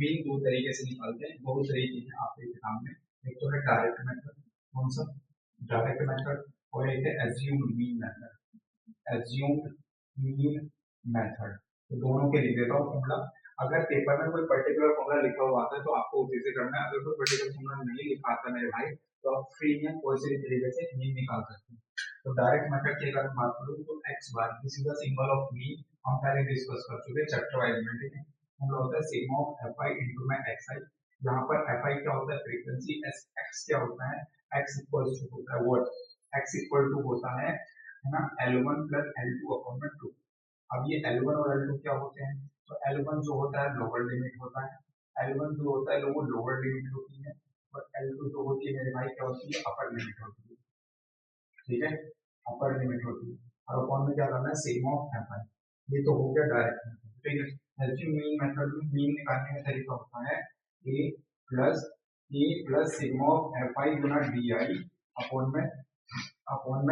Mean दो तरीके से निकालते हैं, दो तरीके हैं आपके एग्जाम में। एक तो है डायरेक्ट मेथड, कौन सा डायरेक्ट मेथड, और एक है assumed mean method, assumed mean method. तो दोनों के लिख देता हूँ फॉर्मूला। अगर पेपर में कोई पर्टिकुलर फॉर्मूला लिखा हुआ आता है तो आपको उसी से करना है, अगर कोई पर्टिकुलर फॉर्मूला नहीं लिखा आता मेरे भाई तो आप फ्री में कोई से भी तरीके से मीन निकाल सकते हैं। तो डायरेक्ट मेथड की अगर बात करूँ तो x bar this is the symbol of mean, हम पहले डिस्कस कर चुके चैप्टर वाइज में, ठीक है। फॉर्मूला होता है sigma of f i into में एक्स आई। यहाँ पर एफ आई क्या होता है फ्रीक्वेंसी, एक्स क्या होता है, एक्स इक्वल टू होता है व्हाट, एक्स इक्वल टू होता है ना L1 प्लस L2 अपॉन में 2। अब ये L1 और L2 क्या होते हैं, तो L1 जो होता है लोअर लिमिट होता है, L1 जो होता है वो लोअर लिमिट होती है, और L2 जो होती है मेरे भाई क्या होती है अपर लिमिट होती है, ठीक है, अपर लिमिट होती है। और अपॉन में क्या करना है सिग्मा ऑफ एफ आई। ये तो हो गया डायरेक्ट मेथड, ठीक है। एलसी मीन मेथड में मीन निकालने का तरीका होता है A plus sigma of f i गुना डी आई अपॉन में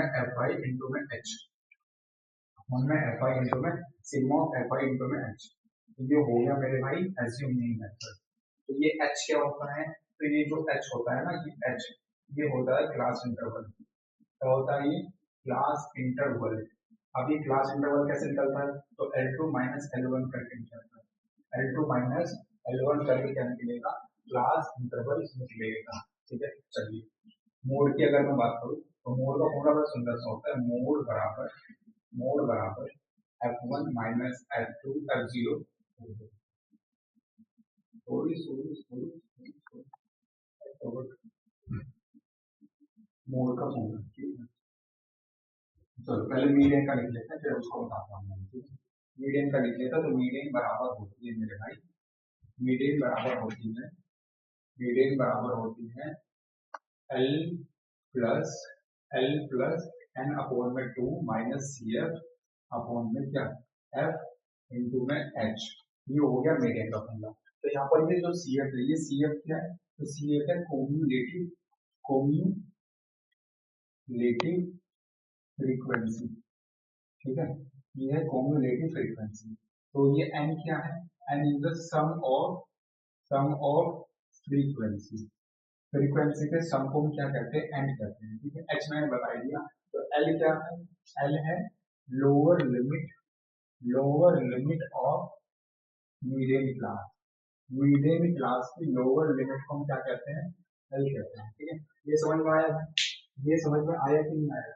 एफ आई इंटू में एच, अपॉन में एफ आई इंटू में sigma of f i into में एच। तो ये हो गया मेरे भाई एलसी मीन मेथड। तो ये एच क्या होता है, तो ये जो एच होता है ना, ये एच ये होता है क्लास इंटरवल। क्या होता है ये क्लास इंटरवल। अभी क्लास इंटरवल कैसे निकलता है, तो L2 माइनस L1 करके निकलता है, L2 माइनस L1 करके क्या निकलेगा, क्लास इंटरवल निकलेगा, ठीक है। चलिए मोड की अगर मैं बात करूँ तो मोड का फॉर्मूला बड़ा सुंदर सा होता है, मोड बराबर F1 minus F2 F0। Mode का फॉर्मूला, ठीक है। चलो पहले मीडियन का लिख लेते हैं फिर उसको बताता हूँ, ठीक है। मीडियन का लिख लेता तो मीडियन बराबर होती है मेरे भाई, मीडियन बराबर होती है, मीडियन बराबर होती है एल प्लस एन अपॉन में 2 माइनस सी एफ अपॉन में क्या एफ इंटू में एच। ये हो गया मीडियन का फॉर्मूला। तो यहाँ पर ये जो सी एफ है, ये सी एफ क्या है, तो सी एफ है कोम्यूलेटिव फ्रीक्वेंसी, ठीक है। ये है कोम्यूलेटिव फ्रीक्वेंसी। तो ये एन क्या है, N is the sum of frequency, frequency के सम को हम क्या कहते हैं एन कहते हैं, ठीक है। एच मैंने बता दिया। तो एल क्या है, एल है lower limit of median class, median class की लोअर लिमिट को हम क्या कहते हैं एल कहते हैं, ठीक है। ये समझ में आया है, ये समझ में आया कि नहीं आया,